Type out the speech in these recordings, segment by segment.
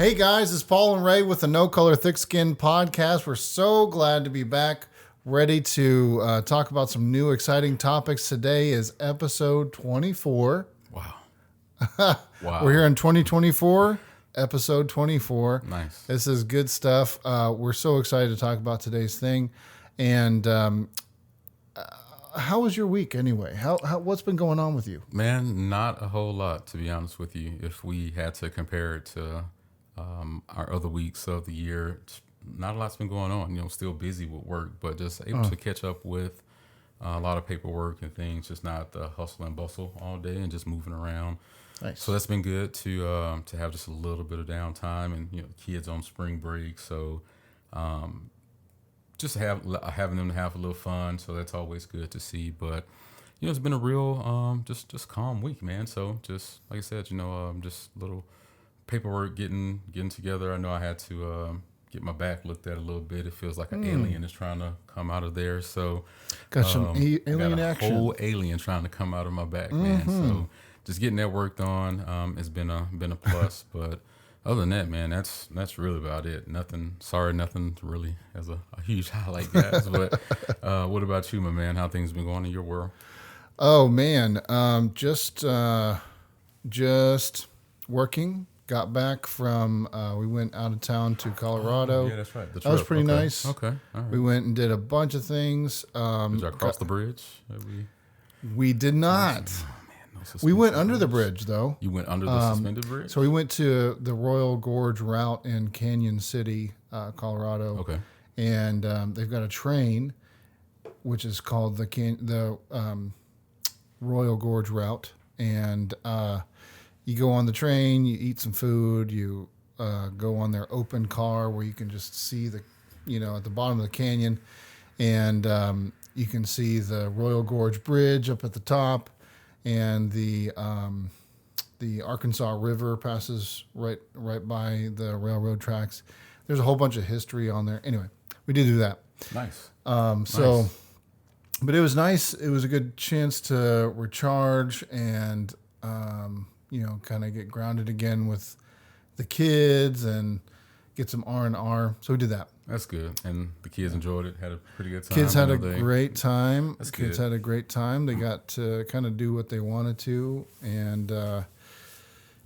Hey guys, it's Paul and Rey with the No Color Thick Skin podcast. We're so glad to be back, ready to talk about some new exciting topics. Today is episode 24. Wow. Wow. We're here in 2024, episode 24. Nice. This is good stuff. We're so excited to talk about today's thing. And how was your week anyway? What's been going on with you? Man, not a whole lot, to be honest with you. If we had to compare it to our other weeks of the year, not a lot's been going on. You know, still busy with work, but just able to catch up with a lot of paperwork and things. Just not the hustle and bustle all day and just moving around. Nice. So that's been good to have just a little bit of downtime, and kids on spring break. So just having them to have a little fun. So that's always good to see. But it's been a real just calm week, man. So just like I said, just little paperwork getting together. I know I had to get my back looked at a little bit. It feels like an alien is trying to come out of there. So got some alien got a action. whole alien trying to come out of my back, man. So just getting that worked on has been a plus. But other than that, man, that's really about it. Nothing really as a huge highlight, guys. But what about you, my man? How things been going in your world? Oh man, just working. Got back from, we went out of town to Colorado. Yeah, that's right. That was pretty nice. Okay. All right. We went and did a bunch of things. Did y'all cross the bridge? We did not. Oh, man, no We went under the bridge, though. You went under the suspended bridge? So we went to the Royal Gorge route in Canyon City, Colorado. Okay. And they've got a train, which is called the Royal Gorge route. And you go on the train, you eat some food, you go on their open car where you can just see at the bottom of the canyon, and you can see the Royal Gorge Bridge up at the top, and the Arkansas River passes right by the railroad tracks. There's a whole bunch of history on there. Anyway, we did do that. Nice. But it was nice. It was a good chance to recharge and kind of get grounded again with the kids and get some R&R. So we did that. That's good. And the kids enjoyed it, had a pretty good time. Kids had a great time. That's Kids good. had a great time. They got to kind of do what they wanted to. And,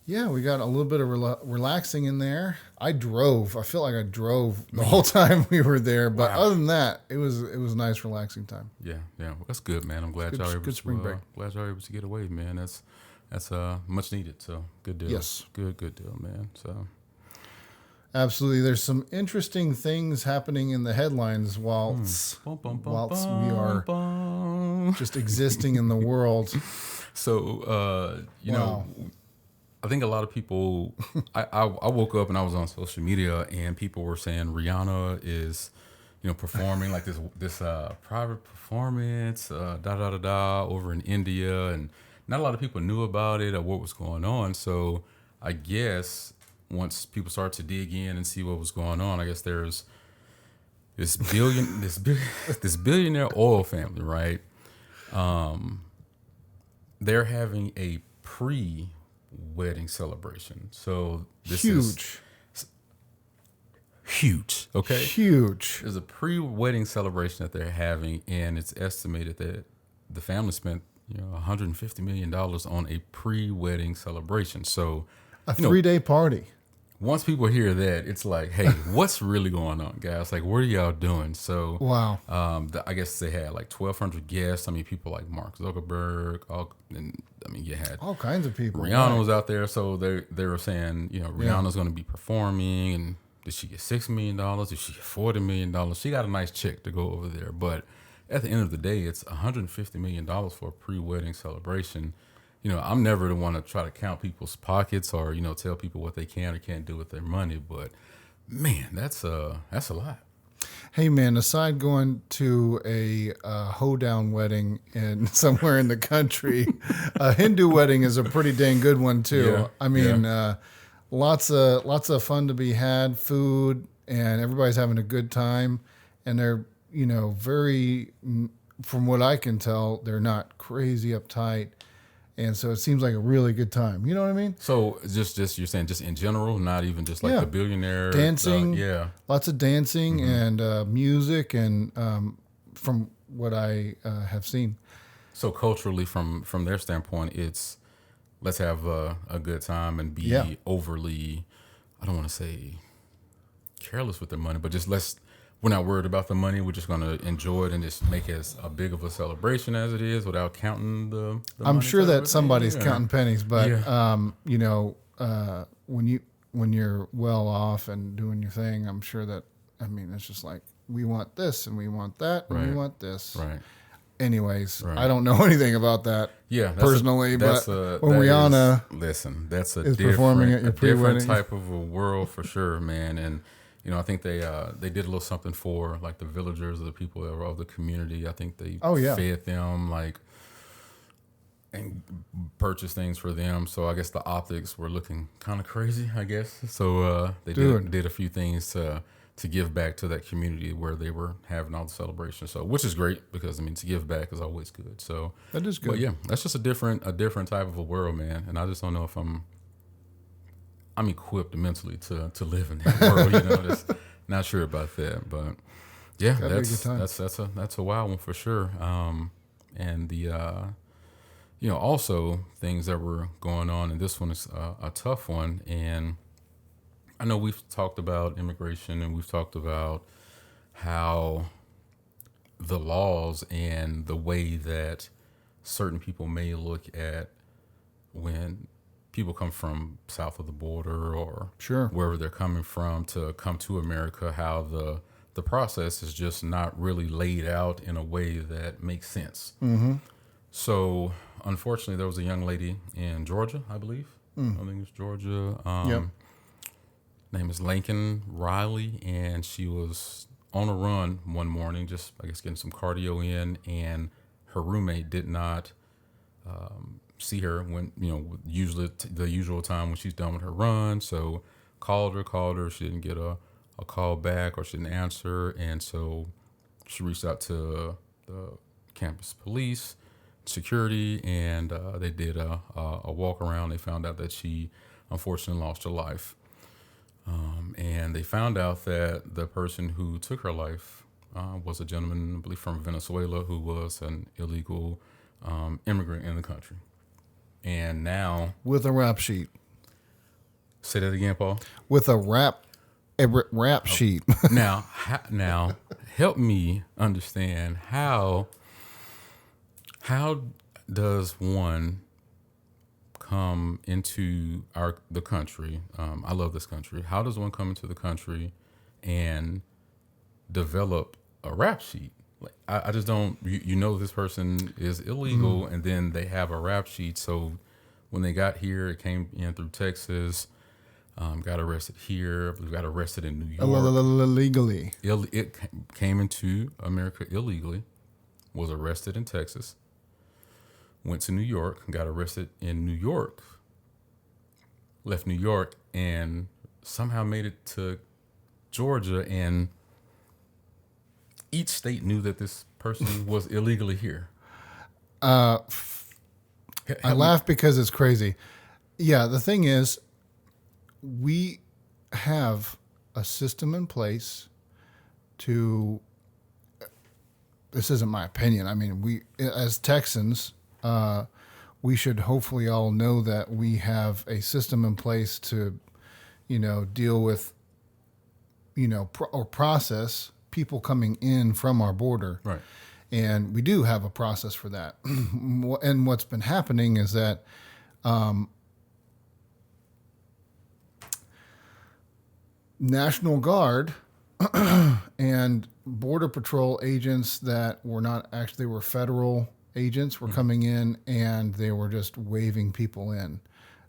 we got a little bit of relaxing in there. I drove. I feel like I drove the whole time we were there. But other than that, it was a nice, relaxing time. Yeah. Well, that's good, man. I'm glad y'all were able to get away, man. That's much needed. So good deal. Yes. Good deal, man. So absolutely. There's some interesting things happening in the headlines whilst we are just existing in the world. So, I think a lot of people, I woke up and I was on social media and people were saying Rihanna is, performing like this private performance, over in India, and not a lot of people knew about it or what was going on. So I guess once people start to dig in and see what was going on, I guess there's this billionaire oil family, right? They're having a pre-wedding celebration. So this is huge. Okay. Huge. There's a pre-wedding celebration that they're having, and it's estimated that the family spent $150 million on a pre-wedding celebration. So a 3-day party. Once people hear that, it's like, hey, what's really going on, guys? Like, what are y'all doing? So, wow. I guess they had like 1,200 guests. I mean, people like Mark Zuckerberg. You had all kinds of people. Rihanna was out there, so they were saying, Rihanna's going to be performing, and did she get $6 million? Did she get $40 million? She got a nice check to go over there, but at the end of the day, it's $150 million for a pre-wedding celebration. I'm never the one to try to count people's pockets or, tell people what they can or can't do with their money. But, man, that's a lot. Hey, man, aside going to a hoedown wedding somewhere in the country, a Hindu wedding is a pretty dang good one, too. Yeah, I mean, lots of fun to be had, food, and everybody's having a good time. And they're, very, from what I can tell, they're not crazy uptight. And so it seems like a really good time. You know what I mean? So just you're saying just in general, not even just like the billionaire dancing, lots of dancing and music, and from what I have seen. So culturally, from their standpoint, it's let's have a good time and be overly, I don't want to say careless with their money, but just we're not worried about the money. We're just going to enjoy it and just make it as a big of a celebration as it is without counting the I'm money sure that somebody's counting pennies, but you know, when you're well off and doing your thing, I'm sure that, I mean, it's just like, we want this and we want that and we want this. Right. Anyways, I don't know anything about that personally, but when Rihanna that's a is performing at your different type of a world for sure, man. And you know, I think they did a little something for like the villagers or the people that were of the community. I think they fed them like and purchased things for them. So I guess the optics were looking kind of crazy, I guess. So they did a few things to give back to that community where they were having all the celebrations. So, which is great because I mean, to give back is always good. So that is good. But yeah, that's just a different type of a world, man. And I just don't know if I'm equipped mentally to live in that world. You know, just not sure about that. But yeah, that's a wild one for sure. And the you know, also things that were going on, and this one is a tough one. And I know we've talked about immigration and we've talked about how the laws and the way that certain people may look at when people come from south of the border or wherever they're coming from to come to America, how the process is just not really laid out in a way that makes sense. Mm-hmm. So unfortunately, there was a young lady in Georgia, I believe. I think it's Georgia. Name is Laken Riley, and she was on a run one morning, just I guess getting some cardio in, and her roommate did not see her when, you know, usually the usual time when she's done with her run. So called her. She didn't get a call back, or she didn't answer, and so she reached out to the campus police, security, and they did a walk around. They found out that she unfortunately lost her life. And they found out that the person who took her life was a gentleman, I believe, from Venezuela, who was an illegal immigrant in the country. And now, with a rap sheet. Say that again, Paul. With a rap sheet. Now, help me understand how does one come into the country? I love this country. How does one come into the country and develop a rap sheet? Like, I just don't. You know, this person is illegal, and then they have a rap sheet. So when they got here, it came in through Texas. Got arrested here. Got arrested in New York illegally. It came into America illegally. Was arrested in Texas. Went to New York, got arrested in New York, left New York, and somehow made it to Georgia. And each state knew that this person was illegally here. I laugh because it's crazy. Yeah, the thing is, we have a system in place to, this isn't my opinion. I mean, we, as Texans, we should hopefully all know that we have a system in place to, you know, deal with, you know, or process people coming in from our border. Right. And we do have a process for that. And what's been happening is that National Guard and Border Patrol agents that were not actually, they were federal agents, were coming in, and they were just waving people in,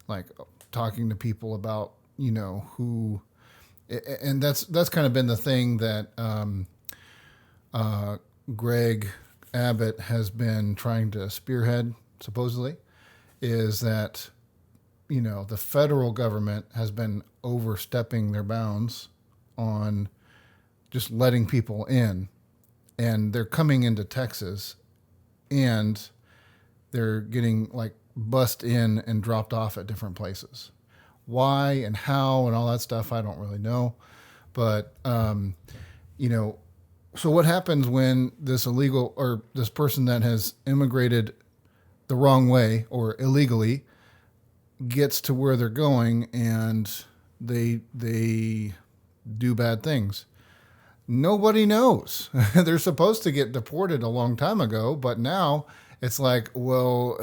like talking to people about, you know, who, and that's kind of been the thing that Greg Abbott has been trying to spearhead, supposedly, is that, you know, the federal government has been overstepping their bounds on just letting people in, and they're coming into Texas, and they're getting like bust in and dropped off at different places. Why and how and all that stuff, I don't really know. But, you know, so what happens when this illegal or this person that has immigrated the wrong way or illegally gets to where they're going and they do bad things? Nobody knows. They're supposed to get deported a long time ago, but now it's like, well,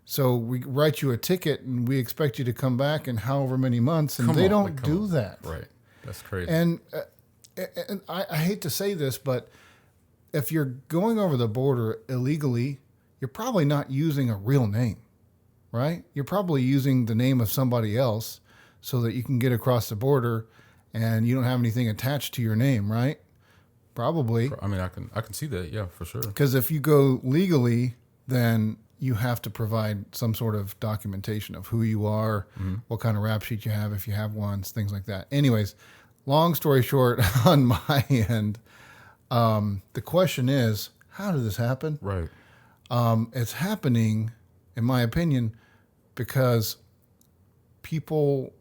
so we write you a ticket and we expect you to come back in however many months, and they don't do that. Right. That's crazy. And I hate to say this, but if you're going over the border illegally, you're probably not using a real name, right? You're probably using the name of somebody else so that you can get across the border and you don't have anything attached to your name, right? Probably. I mean, I can see that, yeah, for sure. Because if you go legally, then you have to provide some sort of documentation of who you are, what kind of rap sheet you have, if you have one, things like that. Anyways, long story short, on my end, the question is, how did this happen? Right. It's happening, in my opinion, because people,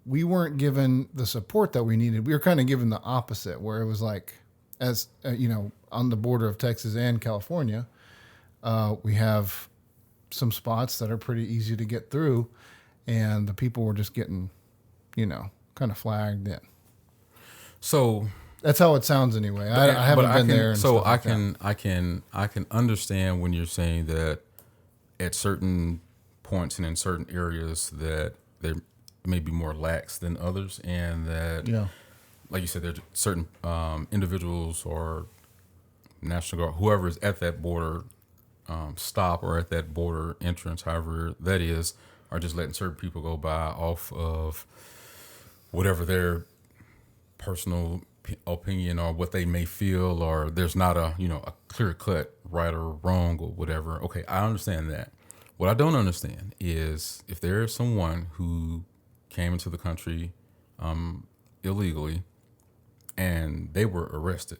we weren't given the support that we needed. We were kind of given the opposite, where it was like, as you know, on the border of Texas and California, we have some spots that are pretty easy to get through, and the people were just getting, you know, kind of flagged in. So that's how it sounds anyway. I haven't been there. So I can understand when you're saying that at certain points and in certain areas that there may be more lax than others, and that, like you said, there's certain individuals or National Guard, whoever is at that border stop or at that border entrance, however that is, are just letting certain people go by off of whatever their personal opinion or what they may feel, or there's not a clear cut right or wrong or whatever. Okay, I understand that. What I don't understand is if there is someone who came into the country illegally and they were arrested.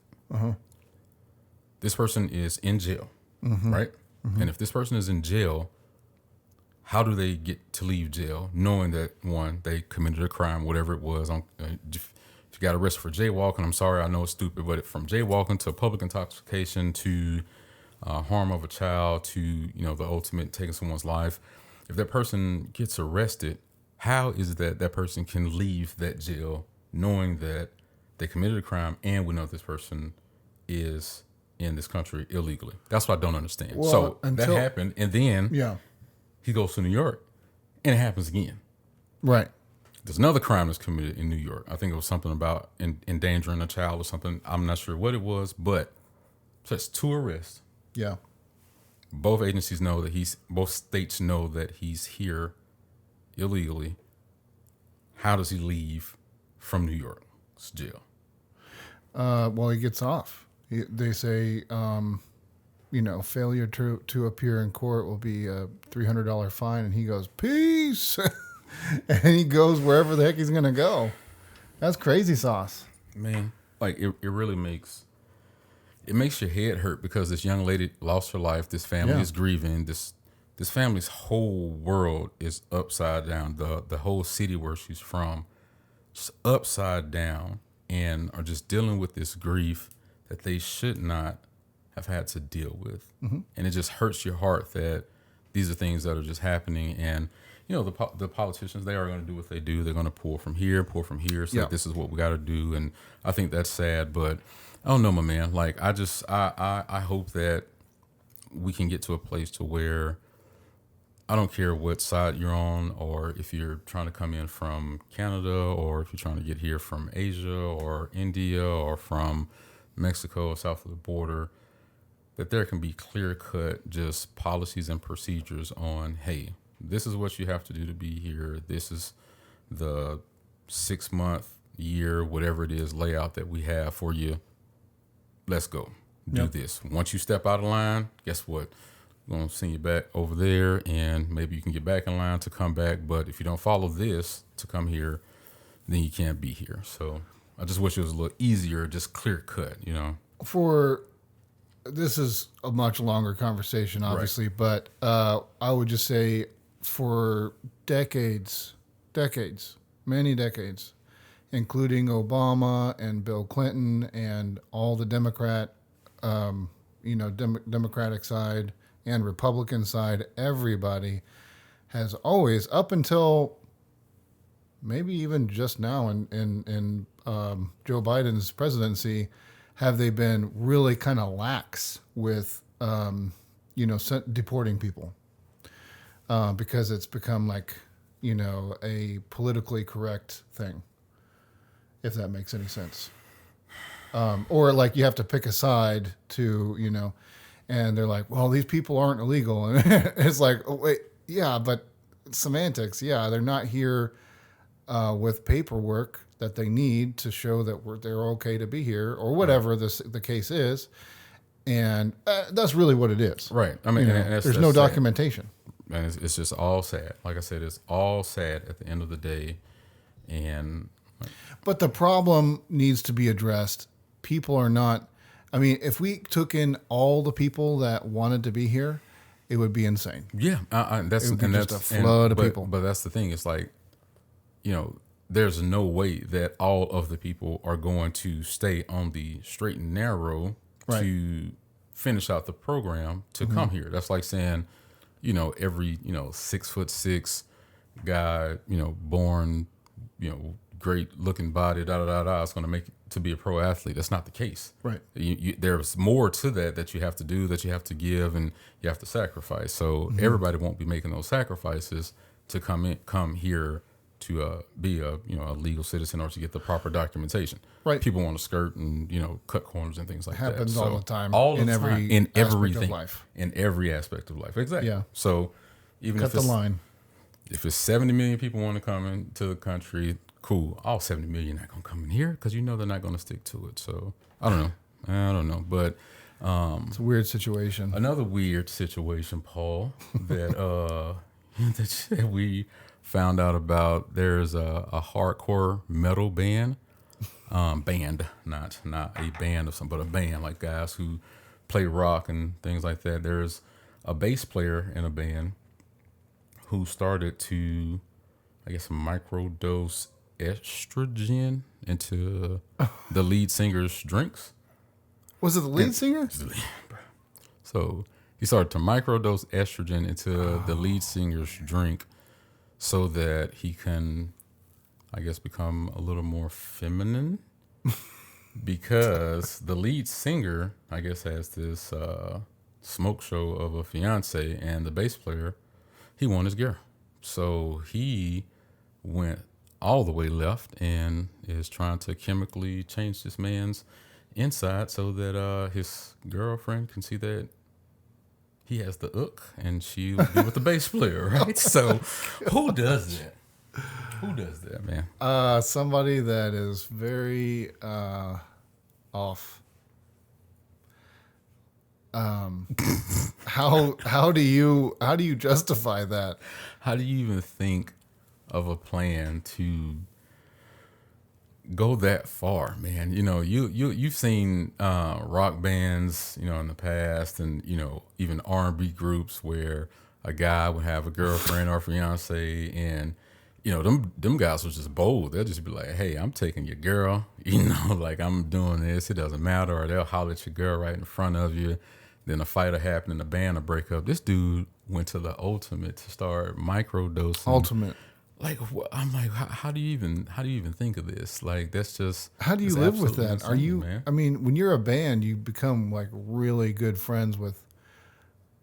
This person is in jail, right? And if this person is in jail, how do they get to leave jail knowing that, one, they committed a crime, whatever it was? If you got arrested for jaywalking, I'm sorry, I know it's stupid, but from jaywalking to public intoxication to harm of a child to, the ultimate taking someone's life, if that person gets arrested, how is it that that person can leave that jail knowing that they committed a crime and we know this person is in this country illegally? That's what I don't understand. Well, so that happened, and then he goes to New York, and it happens again. Right. There's another crime that's committed in New York. I think it was something about endangering a child or something. I'm not sure what it was, but so that's 2 arrests. Yeah. Both agencies know that both states know that he's here illegally. How does he leave from New York's jail? Well, he gets off. They say, failure to appear in court will be a $300 fine, and he goes, peace, and he goes wherever the heck he's gonna go. That's crazy sauce, man. Like it really makes your head hurt, because this young lady lost her life. This family is grieving. This family's whole world is upside down. The whole city where she's from, just upside down, and are just dealing with this grief that they should not have had to deal with. And it just hurts your heart that these are things that are just happening. And the politicians, they are going to do what they do. They're going to pull from here, say this is what we got to do. And I think that's sad, but I don't know, my man. Like, I hope that we can get to a place to where I don't care what side you're on, or if you're trying to come in from Canada, or if you're trying to get here from Asia or India or from Mexico or south of the border, that there can be clear-cut just policies and procedures on, hey, this is what you have to do to be here. This is the 6-month, year, whatever it is, layout that we have for you. Let's go. Do this. Once you step out of line, guess what? We're going to send you back over there, and maybe you can get back in line to come back. But if you don't follow this to come here, then you can't be here. So I just wish it was a little easier, just clear cut, For this is a much longer conversation, obviously, but I would just say for decades, many decades, including Obama and Bill Clinton and all the Democratic side and Republican side, everybody has always, up until maybe even just now in Joe Biden's presidency, have they been really kind of lax with, deporting people because it's become like, a politically correct thing, if that makes any sense. Or like you have to pick a side to, and they're like, well, these people aren't illegal. And it's like, oh, wait, yeah, but semantics. Yeah, they're not here with paperwork that they need to show that they're okay to be here or whatever the case is. And that's really what it is. Right. I mean, there's no documentation. And it's just all sad. Like I said, it's all sad at the end of the day. But the problem needs to be addressed. People are not, if we took in all the people that wanted to be here, it would be insane. Yeah. That's a flood of people. But that's the thing. It's like, there's no way that all of the people are going to stay on the straight and narrow to finish out the program to come here. That's like saying, every, 6'6" guy, born, great looking body, is going to make it to be a pro athlete. That's not the case. Right. There's more to that you have to do, that you have to give, and you have to sacrifice. So everybody won't be making those sacrifices to come here to be a legal citizen or to get the proper documentation. Right. People want to skirt and cut corners and things like that. Happens all the time. In everything of life. In every aspect of life. Exactly. Yeah. So even cut the line. If it's 70 million people want to come into the country, cool. All 70 million not gonna come in here because they're not gonna stick to it. So I don't know. But it's a weird situation. Another weird situation, Paul, that that we found out about. There's a hardcore metal band, not a band of some, but a band, like guys who play rock and things like that. There's a bass player in a band who started to, I guess, microdose estrogen into the lead singer's drinks. Was it the lead singer? So he started to microdose estrogen into the lead singer's drink so that he can, I guess, become a little more feminine. Because the lead singer, I guess, has this smoke show of a fiance, and the bass player, he won his girl. So he went all the way left and is trying to chemically change this man's inside so that his girlfriend can see that he has the ook and she will be with the bass player, right? So who does that? Who does that, man? Somebody that is very off. How do you justify that? How do you even think of a plan to go that far, man? You've seen rock bands, in the past, and even R&B groups where a guy would have a girlfriend or fiance, and them guys was just bold. They'll just be like, "Hey, I'm taking your girl," like, I'm doing this. It doesn't matter. Or they'll holler at your girl right in front of you. Then a fight will happen and the band will break up. This dude went to the ultimate to start microdosing. Ultimate. Like, I'm like, how do you even think of this? Like, that's just, how do you live with that? Insane, are you? Man. When you're a band, you become like really good friends with,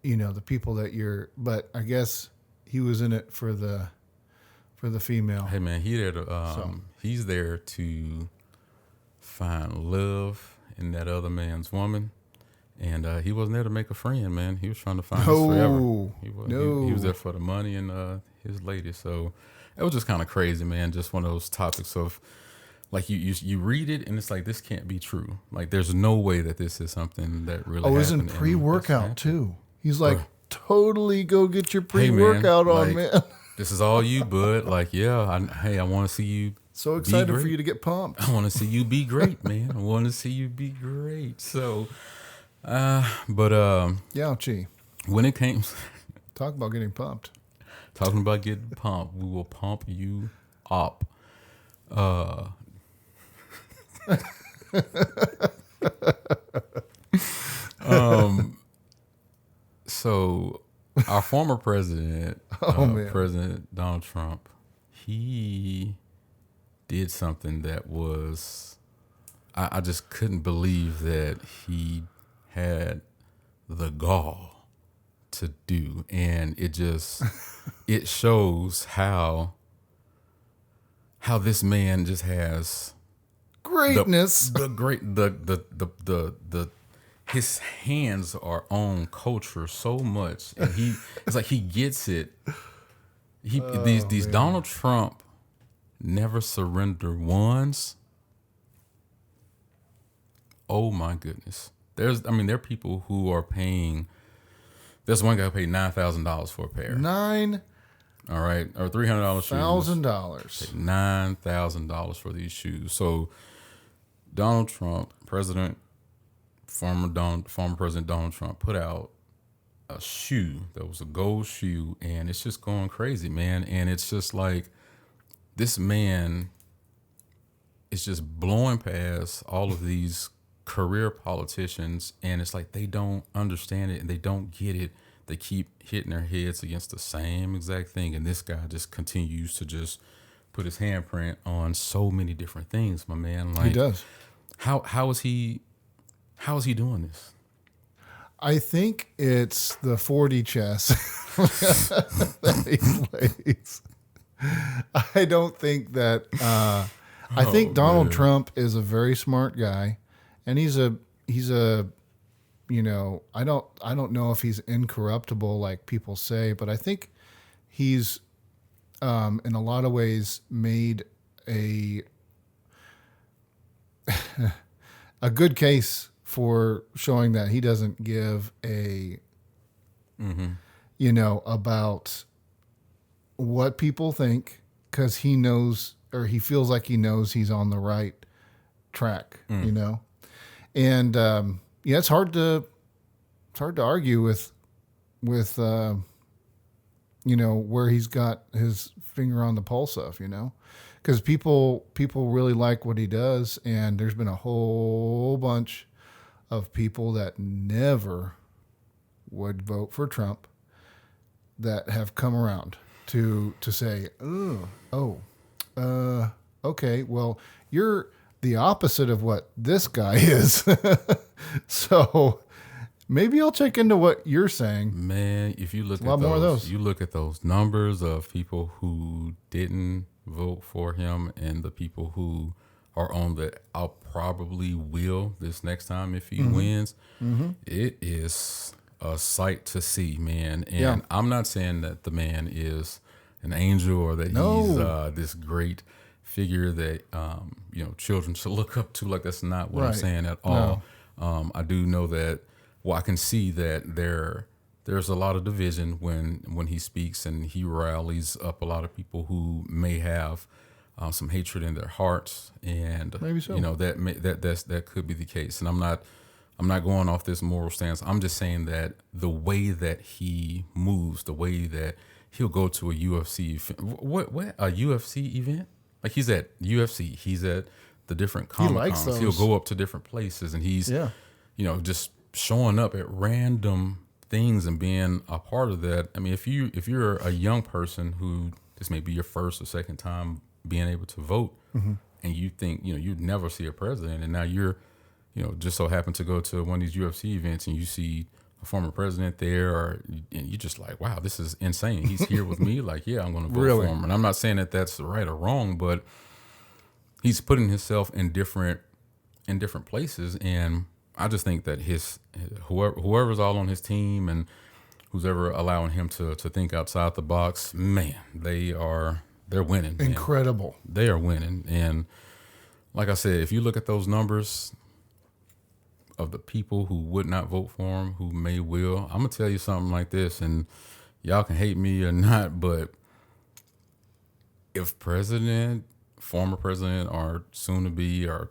the people that you're. But I guess he was in it for the female. Hey, man, he's there to find love in that other man's woman. And he wasn't there to make a friend, man. He was trying to find his forever. He was there for the money and his lady. So it was just kind of crazy, man. Just one of those topics of, like, you read it and it's like, this can't be true. Like, there's no way that this is something that really happened. Oh, isn't pre-workout too? He's like, totally go get your pre-workout on, man. This is all you, bud. Like, yeah, I want to see you. So excited for you to get pumped. I want to see you be great, man. I want to see you be great. So, Yeah, gee. When it came Talk about getting pumped. talking about getting pumped, we will pump you up. Uh, so our former president, Oh, man. President Donald Trump, he did something that was, I just couldn't believe that he had the gall to do. And it just, it shows how this man just has Greatness. the great the his hands are on culture so much, and it's like he gets it. These man. Donald Trump never surrender ones. Oh my goodness. There are people who are paying. There's one guy who paid $9,000 for a pair. All right, or $300 shoes. $1,000. $9,000 for these shoes. So Donald Trump, former President Donald Trump, put out a shoe that was a gold shoe, and it's just going crazy, man. And it's just like this man is just blowing past all of these career politicians, and it's like they don't understand it and they don't get it. They keep hitting their heads against the same exact thing, and this guy just continues to just put his handprint on so many different things, my man. Like, He does. How is he doing this? I think it's the 4D chess that he plays. I don't think that. I think Donald Trump is a very smart guy, and he's a. I don't know if he's incorruptible like people say, but I think he's, in a lot of ways, made a good case for showing that he doesn't give a, about what people think, because he knows, or he feels like he knows he's on the right track, and it's hard to argue with where he's got his finger on the pulse of, because people really like what he does, and there's been a whole bunch of people that never would vote for Trump that have come around to say, okay, well, you're the opposite of what this guy is. So maybe I'll check into what you're saying. Man, if you look a lot more of those. You look at those numbers of people who didn't vote for him and the people who are on the I'll probably will this next time if he wins. It is a sight to see, man. And I'm not saying that the man is an angel or that he's this great figure that children should look up to. Like, that's not what I'm saying at all. I do know that. Well, I can see that there's a lot of division when he speaks, and he rallies up a lot of people who may have some hatred in their hearts, and maybe so. That could be the case. And I'm not going off this moral stance. I'm just saying that the way that he moves, the way that he'll go to a UFC a UFC event. Like, he's at UFC, he's at the different Comic Cons. He'll go up to different places, and he's just showing up at random things and being a part of that. I mean, if you're a young person who this may be your first or second time being able to vote, and you think you'd never see a president, and now you're just so happen to go to one of these UFC events and you see a former president there, and you're just like, wow, this is insane. He's here with me. Like, yeah, I'm going to vote for him. And I'm not saying that that's right or wrong, but he's putting himself in different places. And I just think that whoever's all on his team and who's ever allowing him to think outside the box, man, they're winning. Man. Incredible. They are winning. And like I said, if you look at those numbers of the people who would not vote for him, who will, I'm gonna tell you something like this, and y'all can hate me or not, but if former president, or soon to be, or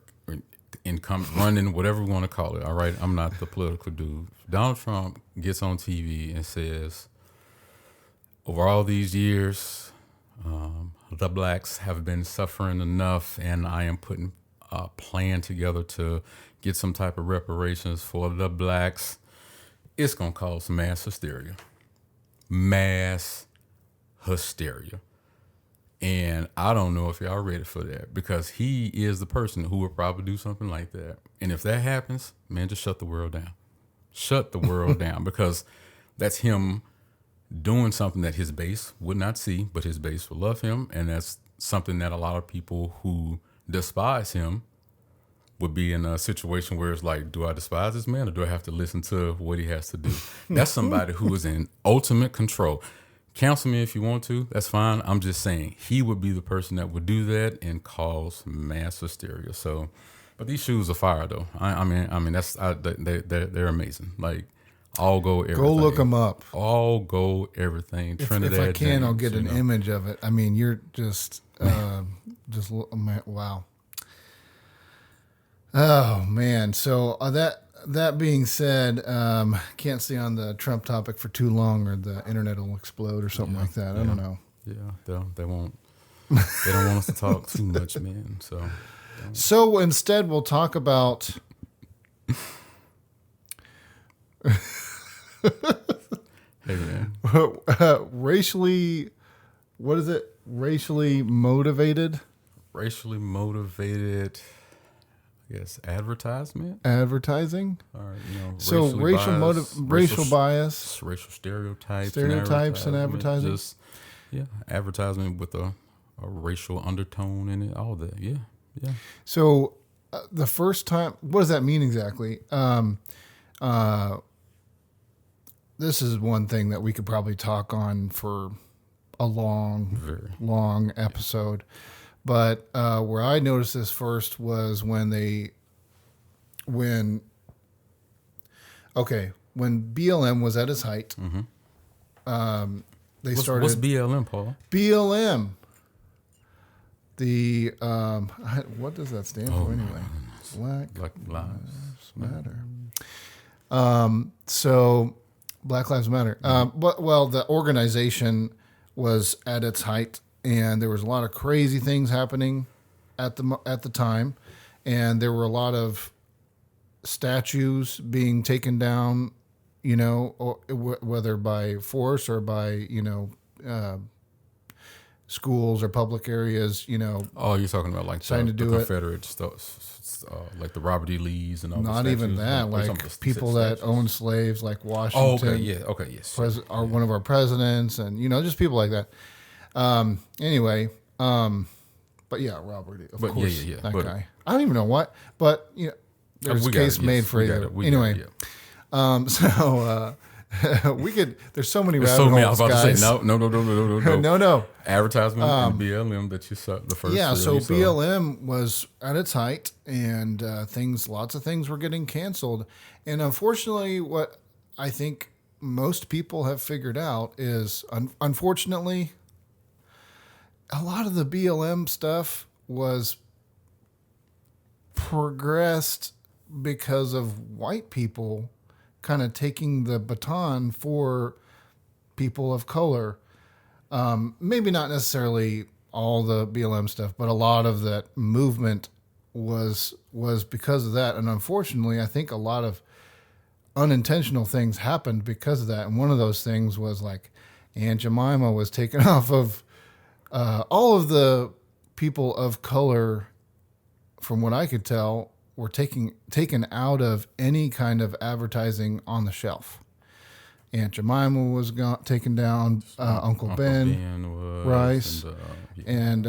comes running, whatever we want to call it. All right, I'm not the political dude. Donald Trump gets on TV and says, over all these years, the blacks have been suffering enough, and I am putting a plan together to get some type of reparations for the blacks. It's going to cause mass hysteria. Mass hysteria. And I don't know if y'all ready for that, because he is the person who would probably do something like that. And if that happens, man, just shut the world down. Shut the world down, because that's him doing something that his base would not see, but his base will love him. And that's something that a lot of people who despise him would be in a situation where it's like, do I despise this man, or do I have to listen to what he has to do? That's somebody who is in ultimate control. Counsel me if you want to. That's fine. I'm just saying he would be the person that would do that and cause mass hysteria. So, but these shoes are fire though. I mean, that's they're amazing. Like, all go everything. Go look them up. All go everything. Trinidad. If I can, James, I'll get an image of it. I mean, you're just wow. Oh man. So that being said, can't stay on the Trump topic for too long, or the internet will explode or something like that. I don't know. Yeah, they won't. They don't want us to talk too much, man. So instead, we'll talk about. Hey man. Racially, what is it? Racially motivated. Racially motivated. Yes, advertising. All right, so racial bias, racial stereotypes and advertising. Just advertisement with a racial undertone in it. All that, yeah. So the first time, what does that mean exactly? This is one thing that we could probably talk on for a long episode. But where I noticed this first was when BLM was at its height. Mm-hmm. They started. What's BLM, Paul? BLM. The what does that stand for anyway? Black Lives Matter. So Black Lives Matter. The organization was at its height. And there was a lot of crazy things happening at the time, and there were a lot of statues being taken down, whether by force or by schools or public areas. Oh, you're talking about like the Confederate stuff, like the Robert E. Lee's and all. Not the even that, like people that owned slaves, like Washington. Yes. Are one of our presidents, and just people like that. Anyway, but yeah, Robert, of course, that guy. I don't even know what, but there's a case made for either. Anyway, so we could. There's so many rabbit holes, I was about guys. to say no. Advertisement and BLM that you saw the first. Yeah, so BLM was at its height, and lots of things were getting canceled, and unfortunately, what I think most people have figured out is, unfortunately, a lot of the BLM stuff was progressed because of white people kind of taking the baton for people of color. Maybe not necessarily all the BLM stuff, but a lot of that movement was because of that. And unfortunately, I think a lot of unintentional things happened because of that. And one of those things was like Aunt Jemima was taken off of all of the people of color, from what I could tell, were taken out of any kind of advertising on the shelf. Aunt Jemima was taken down. Uncle Ben Rice, and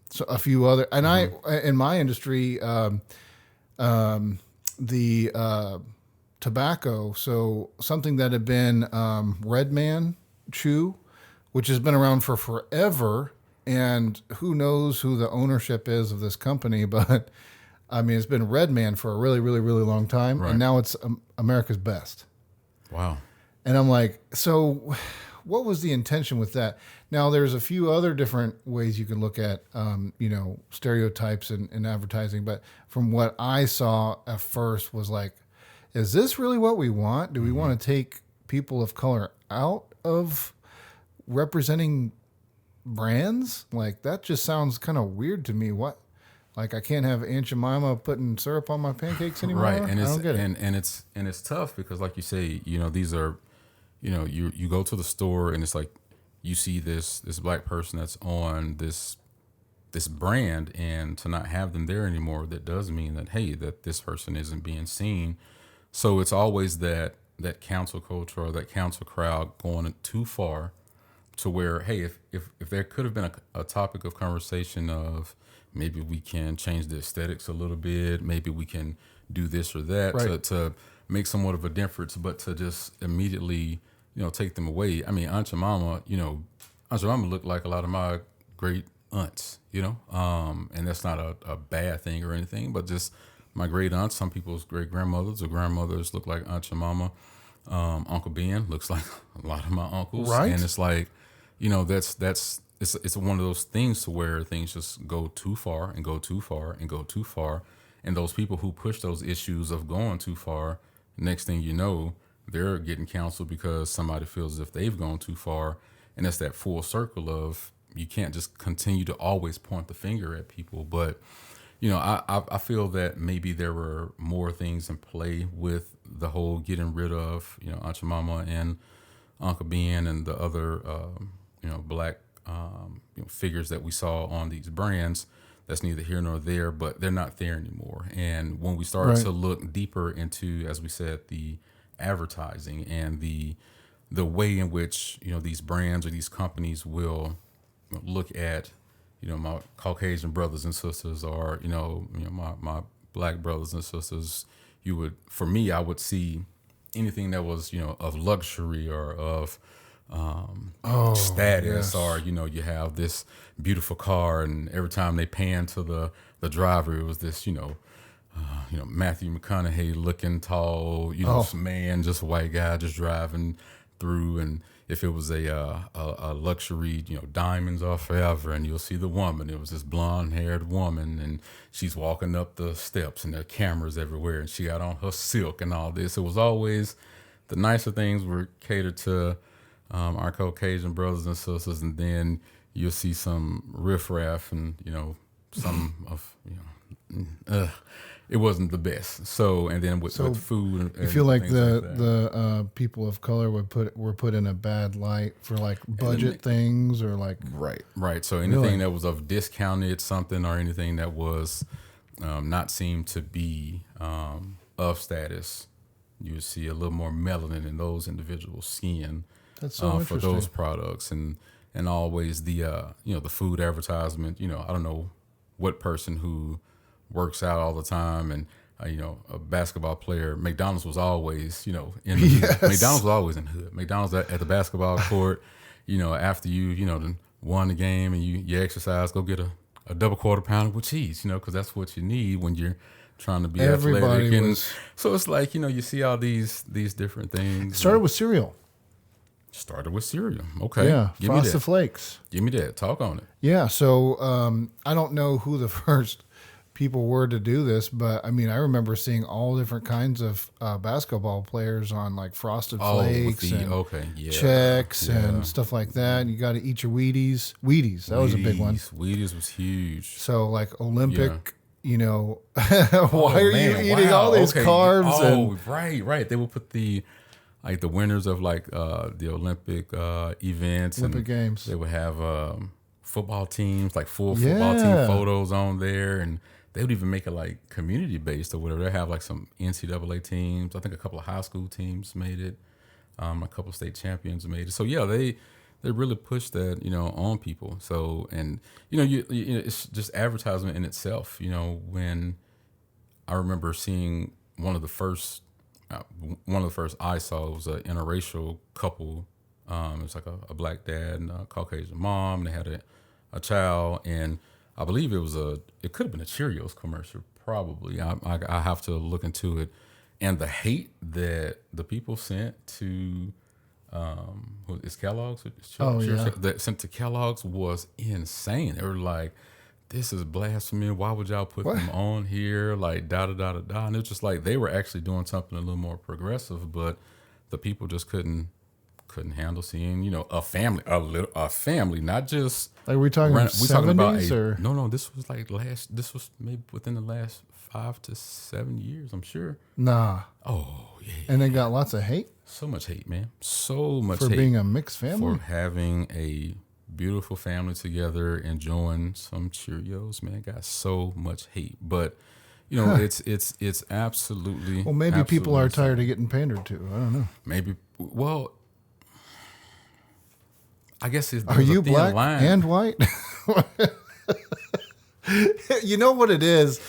so a few other. And I, in my industry, the tobacco. So something that had been Red Man chew, which has been around for forever. And who knows who the ownership is of this company, but I mean, it's been Red Man for a really, really, really long time. Right. And now it's America's Best. Wow. And I'm like, so what was the intention with that? Now, there's a few other different ways you can look at, stereotypes in advertising. But from what I saw at first was like, is this really what we want? Do we want to take people of color out of representing brands? Like, that just sounds kind of weird to me. What? Like, I can't have Aunt Jemima putting syrup on my pancakes anymore. Right, and I don't get it. And it's tough because, like you say, these are, you go to the store and it's like you see this black person that's on this brand, and to not have them there anymore, that does mean that, hey, that this person isn't being seen. So it's always that council culture or that council crowd going too far to where, hey, if there could have been a topic of conversation of maybe we can change the aesthetics a little bit, maybe we can do this or that to make somewhat of a difference, but to just immediately, take them away. I mean, Aunt Jemima, Aunt Jemima looked like a lot of my great aunts, and that's not a bad thing or anything, but just my great aunts, some people's great grandmothers or grandmothers look like Aunt Jemima. Uncle Ben looks like a lot of my uncles. Right. And it's like, it's one of those things to where things just go too far and go too far and go too far. And those people who push those issues of going too far, next thing you know, they're getting counseled because somebody feels as if they've gone too far. And it's that full circle of, you can't just continue to always point the finger at people. But, I feel that maybe there were more things in play with the whole getting rid of, Aunt Jemima and Uncle Ben and the other, black figures that we saw on these brands. That's neither here nor there, but they're not there anymore. And when we start to look deeper into, as we said, the advertising and the way in which these brands or these companies will look at my Caucasian brothers and sisters, or my black brothers and sisters, I would see anything that was of luxury or of status, or you have this beautiful car, and every time they pan to the driver, it was this Matthew McConaughey looking tall, man, just a white guy just driving through. And if it was a luxury, diamonds are forever, and you'll see the woman, it was this blonde haired woman, and she's walking up the steps and there are cameras everywhere, and she got on her silk and all this. It was always the nicer things were catered to our Caucasian brothers and sisters, and then you'll see some riffraff and some of it wasn't the best. So, and then with food, you feel like the people of color were put in a bad light for like budget things, or like right. So anything that was of discounted something, or anything that was not seemed to be of status, you would see a little more melanin in those individuals' skin. That's so for those products, and always the the food advertisement. I don't know what person who works out all the time and a basketball player. McDonald's was always in the hood. McDonald's was always in the hood. McDonald's at the basketball court. After you won the game and you exercise, go get a double quarter pounder with cheese. Because that's what you need when you're trying to be athletic. And so it's like you see all these different things. Started with cereal. Okay. Yeah. Frosted Flakes. Give me that. Talk on it. Yeah. So I don't know who the first people were to do this, but I mean, I remember seeing all different kinds of basketball players on like Frosted Flakes and Chex and stuff like that. And you got to eat your Wheaties. That was a big one. Wheaties was huge. So like Olympic, why are you eating all these carbs? Right. They will put the winners of the Olympic events, Olympic games. They would have football teams, like full football team photos on there, and they would even make it like community based or whatever. They have like some NCAA teams. I think a couple of high school teams made it. A couple of state champions made it. So yeah, they really pushed that on people. So, and it's just advertisement in itself. When I remember seeing one of the first I saw was an interracial couple. It was like a black dad and a Caucasian mom. They had a child, and I believe it could have been a Cheerios commercial, probably. I have to look into it. And the hate that the people sent to It's Kellogg's. Yeah. That sent to Kellogg's was insane. They were like, "This is blasphemy. Why would y'all put them on here?" Like da da da da da. And it's just like they were actually doing something a little more progressive, but the people just couldn't handle seeing, a family, a family, not just Like we talking 70s or no. This was maybe within the last 5 to 7 years. I'm sure. Nah. Oh yeah. And they got lots of hate. So much hate, man. So much for hate being a mixed family. For having a beautiful family together, enjoying some Cheerios, man. Got so much hate, but it's absolutely. Well, maybe people are tired of getting pandered to. I don't know. Maybe. Well, I guess it's. Are you black and white? You know what it is?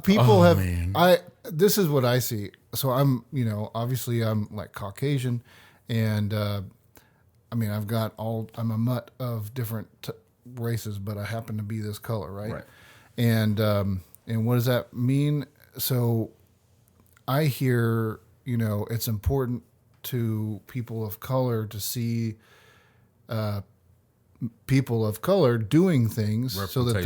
People have. Man. This is what I see. So I'm, obviously I'm like Caucasian, and I'm a mutt of different races, but I happen to be this color, right? And what does that mean? So I hear, it's important to people of color to see people of color doing things so that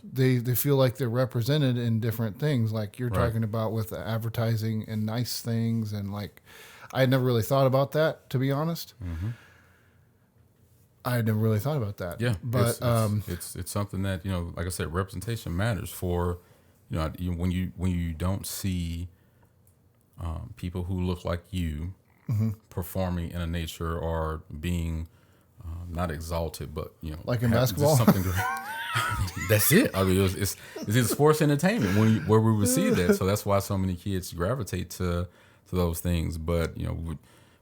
they feel like they're represented in different things, like you're talking about with advertising and nice things. And like, I had never really thought about that, to be honest. Mm-hmm. I had never really thought about that. Yeah. But it's something that, like I said, representation matters for, when you don't see people who look like you mm-hmm. performing in a nature or being not exalted, but like in basketball, something great. That's it. I mean, it's either sports entertainment where we would see that. So that's why so many kids gravitate to those things. But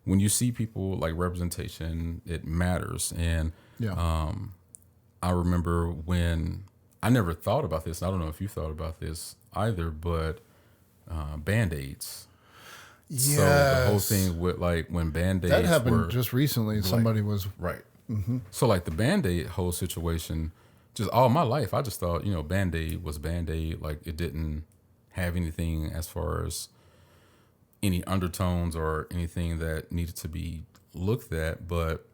when you see people like representation, it matters. And I remember when I never thought about this. I don't know if you thought about this either, but Band-Aids. Yes. So the whole thing with like when Band-Aids that happened just recently. Somebody was right. Mm-hmm. So like the Band-Aid whole situation, just all my life, I just thought, Band-Aid was Band-Aid. Like it didn't have anything as far as any undertones or anything that needed to be looked at. But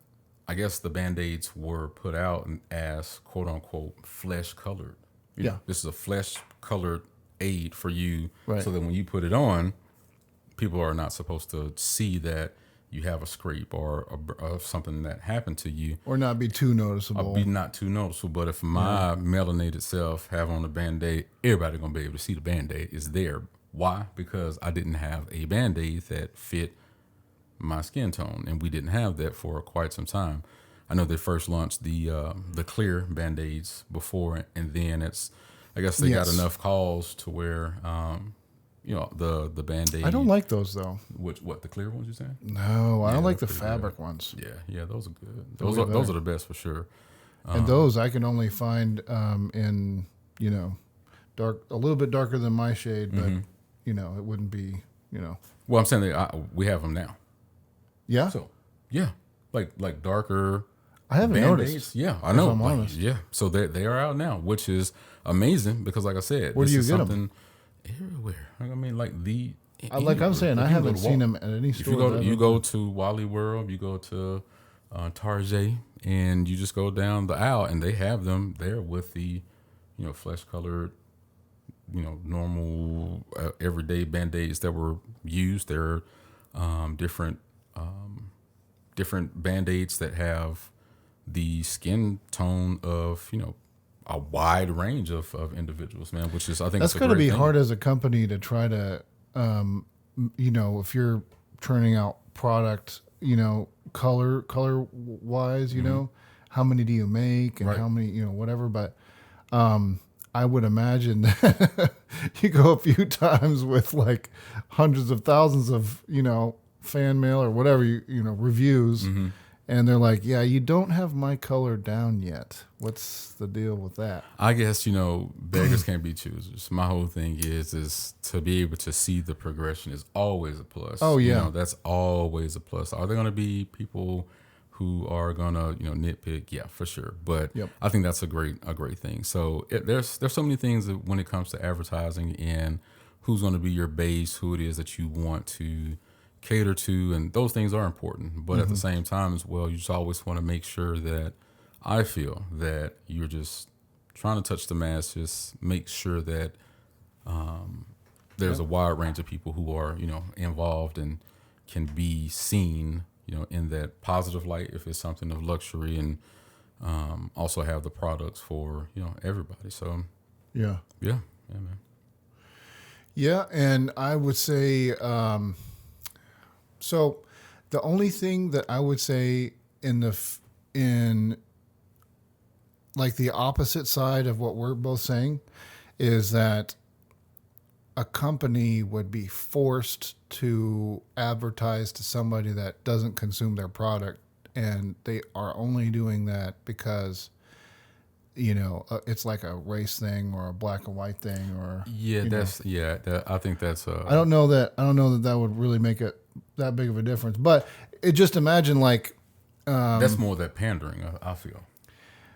I guess the Band-Aids were put out as quote unquote flesh colored. This is a flesh colored aid for you. Right. So that when you put it on, people are not supposed to see that you have a scrape or something that happened to you. Or not be too noticeable. Not too noticeable. But if my melanated self have on a Band-Aid, everybody going to be able to see the Band-Aid is there. Why? Because I didn't have a Band-Aid that fit my skin tone. And we didn't have that for quite some time. I know they first launched the clear Band-Aids before. And then I guess they got enough calls to where... the Band-Aid. I don't like those though. The clear ones you saying? No, I don't like the fabric ones. Yeah, those are good. Those are the best for sure. And those I can only find in dark, a little bit darker than my shade, but mm-hmm. It wouldn't be Well, I'm saying we have them now. Yeah. So like darker. I haven't Band-Aids. noticed. Yeah, I know. I'm honest. Yeah, so they are out now, which is amazing because, like I said, where do you get them? Everywhere. I mean, like I'm saying, I haven't seen them at any store. If you go to Wally World, you go to Target, and you just go down the aisle, and they have them there with the, flesh colored, normal everyday Band-Aids that were used. There are different Band-Aids that have the skin tone of a wide range of individuals, man, which is, I think, that's going to be hard as a company to try to, if you're turning out product, color wise, mm-hmm. How many do you make and how many, whatever. But I would imagine that you go a few times with like hundreds of thousands of, fan mail or whatever, reviews. Mm-hmm. And they're like, yeah, you don't have my color down yet. What's the deal with that? I guess, beggars can't be choosers. My whole thing is to be able to see the progression is always a plus. Oh, yeah. That's always a plus. Are there going to be people who are going to, nitpick? Yeah, for sure. But I think that's a great thing. So there's so many things that when it comes to advertising and who's going to be your base, who it is that you want to cater to, and those things are important. But at the same time as well, you just always want to make sure that I feel that you're just trying to touch the masses, make sure that there's a wide range of people who are, involved and can be seen, in that positive light if it's something of luxury, and also have the products for, everybody. So Yeah. Man. Yeah, and I would say, so the only thing that I would say in like the opposite side of what we're both saying is that a company would be forced to advertise to somebody that doesn't consume their product, and they are only doing that because it's like a race thing or a black and white thing, or I think that's I don't know that would really make it that big of a difference, but just imagine like that's more that pandering. I feel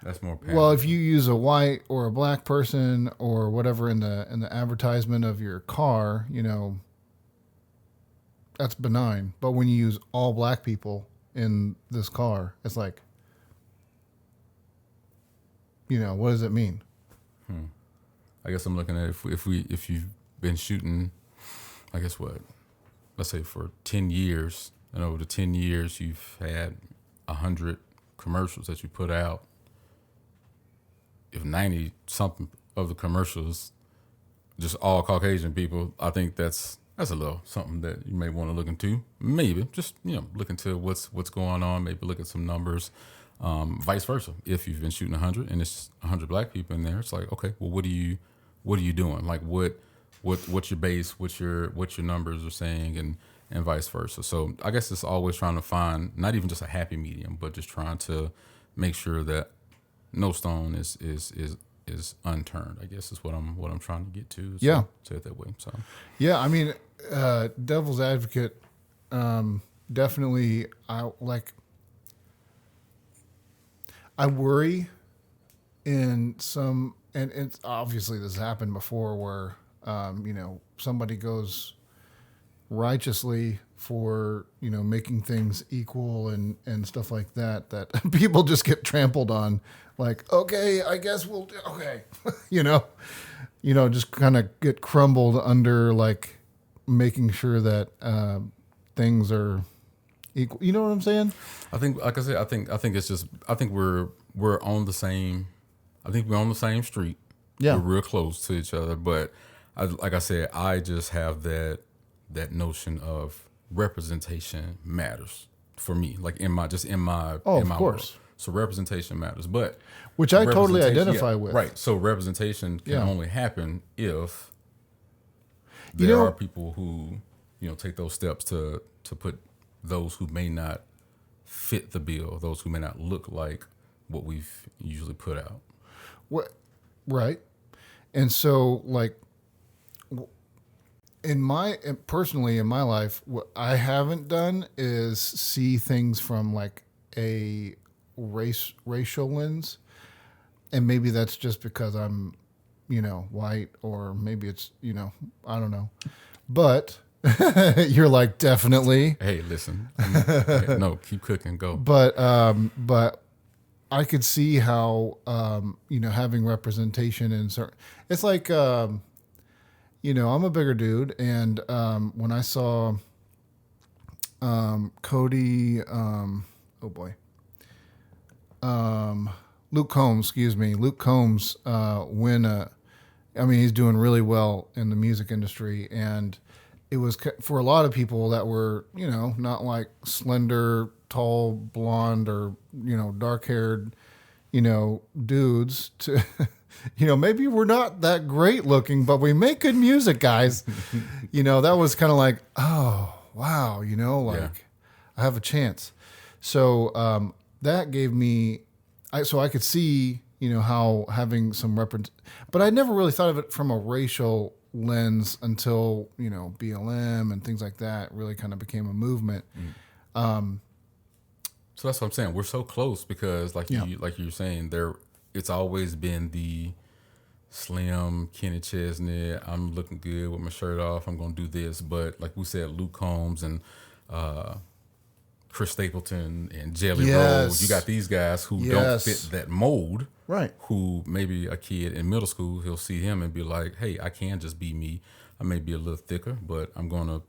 that's more pandering. Well, if you use a white or a black person or whatever in the advertisement of your car, that's benign. But when you use all black people in this car, it's like, what does it mean? I guess I'm looking at if you've been shooting, I guess let's say for 10 years, and over the 10 years you've had 100 commercials that you put out. If 90 something of the commercials just all Caucasian people, I think that's a little something that you may want to look into. Maybe just look into what's going on. Maybe look at some numbers. Vice versa. If you've been shooting 100 and it's 100 black people in there, it's like, okay, well, what are you doing? Like what's your base? What your numbers are saying, and vice versa. So I guess it's always trying to find not even just a happy medium, but just trying to make sure that no stone is unturned, I guess is what I'm trying to get to. So, yeah. Say it that way. So yeah, I mean, devil's advocate, definitely. I worry in some, and it's obviously this happened before where, somebody goes righteously for, making things equal and stuff like that people just get trampled on. Like, okay, I guess okay, just kind of get crumbled under like making sure that things are equal. You know what I'm saying? I think, like I said, I think it's just, I think we're on the same, I think we're on the same street. Yeah. We're real close to each other, but like I said, I just have that notion of representation matters for me. Like in my of course. world. So representation matters, but which I totally identify with. Right. So representation can only happen if there are people who, take those steps to put those who may not fit the bill, those who may not look like what we've usually put out. What? Right. And so like personally in my life, what I haven't done is see things from like a racial lens, and maybe that's just because I'm white, or maybe it's I don't know, but you're like, definitely, hey, listen, no, keep cooking, go. But I could see how having representation in certain, it's like I'm a bigger dude, and when I saw Cody, oh boy, Luke Combs, win he's doing really well in the music industry, and it was for a lot of people that were, not like slender, tall, blonde, or, dark haired, dudes to, maybe we're not that great looking, but we make good music, guys. That was kind of like, oh, wow, I have a chance. So, that gave me, so I could see, how having some but I never really thought of it from a racial lens until, BLM and things like that really kind of became a movement. So that's what I'm saying. We're so close because you're saying it's always been the slim Kenny Chesney. I'm looking good with my shirt off. I'm going to do this. But like we said, Luke Combs and Chris Stapleton and Jelly Yes. Roll. You got these guys who don't Yes. fit that mold. Right. Who maybe a kid in middle school, he'll see him and be like, hey, I can just be me. I may be a little thicker, but I'm going to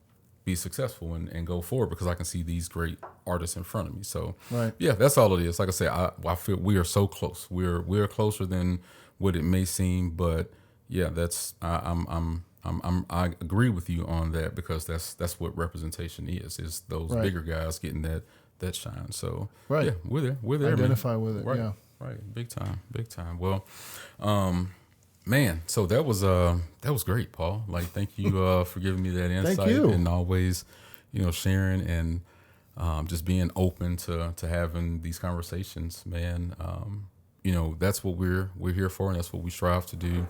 be successful and go forward because I can see these great artists in front of me. So, Right. yeah, that's all it is. Like I said, I feel we are so close. We're closer than what it may seem, but yeah, that's I agree with you on that because that's what representation is those Right. bigger guys getting that shine. So Right. yeah, we're there. Identify man. with it. Right. Yeah. Right, big time. Well, man, so that was great, Paul. Like, thank you for giving me that insight you. and always, sharing and just being open to having these conversations, man. That's what we're here for, and that's what we strive to do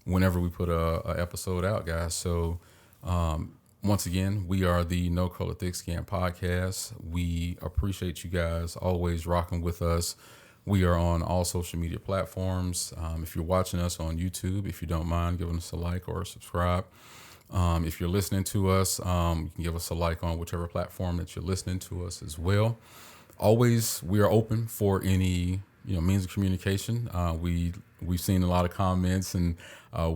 whenever we put a episode out, guys. So, once again, we are the No Color Thick Skin podcast. We appreciate you guys always rocking with us. We are on all social media platforms. If you're watching us on YouTube, if you don't mind giving us a like or a subscribe. If you're listening to us, you can give us a like on whichever platform that you're listening to us as well. Always, we are open for any means of communication. We've seen a lot of comments and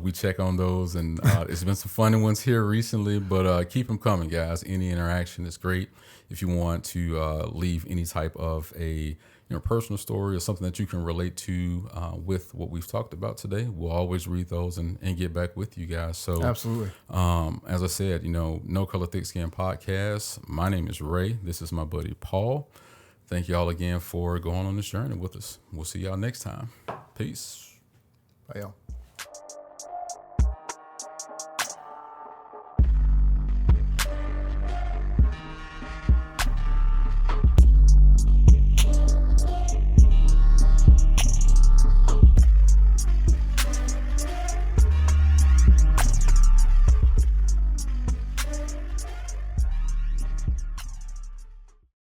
we check on those, and it's been some funny ones here recently. But keep them coming, guys. Any interaction is great. If you want to leave any type of a personal story or something that you can relate to with what we've talked about today, we'll always read those and get back with you guys. So Absolutely. As I said, No Color Thick Skin podcast. My name is Ray. This is my buddy Paul. Thank y'all again for going on this journey with us. We'll see y'all next time. Peace. Bye, y'all.